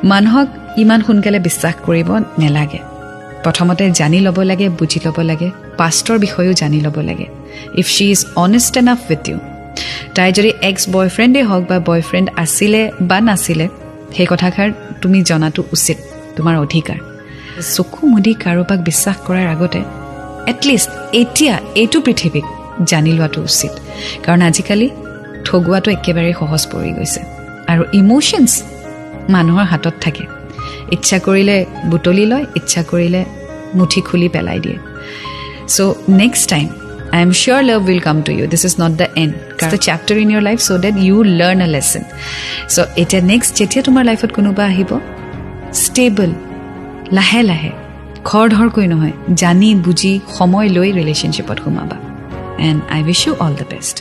মানুহক ইমান সোনকালে বিশ্বাস কৰিব নেলাগে প্ৰথমতে জানি ল'ব লাগে বুজি ল'ব লাগে পাষ্টৰ বিষয়েও জানি ল'ব লাগে if she is honest enough with you তাই যদি এক্স বয়ফ্ৰেণ্ডে হওক বা বয়ফ্ৰেণ্ড আছিলে বা নাছিলে সেই কথাষাৰ তুমি জনাটো উচিত তোমাৰ অধিকাৰ চকু মুদি কাৰোবাক বিশ্বাস কৰাৰ আগতে এটলিষ্ট এতিয়া এইটো পৃথিৱীক জানি লোৱাটো উচিত কাৰণ আজিকালি ঠগুৱাটো একেবাৰে সহজ পৰি গৈছে আৰু ইমোশনছ মানুহৰ হাতত থাকে ইচ্ছা কৰিলে বুটলি লয় ইচ্ছা কৰিলে মুঠি খুলি পেলাই দিয়ে so next time I am sure love will come to you this is not the end it's the chapter in your life so that you learn a lesson so এটা next যেতিয়া তোমাৰ লাইফত কোনোবা আহিব stable লাহে লাহে খৰধৰ কৈ নহয় জানি বুজি সময় লৈ ৰিলেশনশ্বিপত সোমাবা and I wish you all the best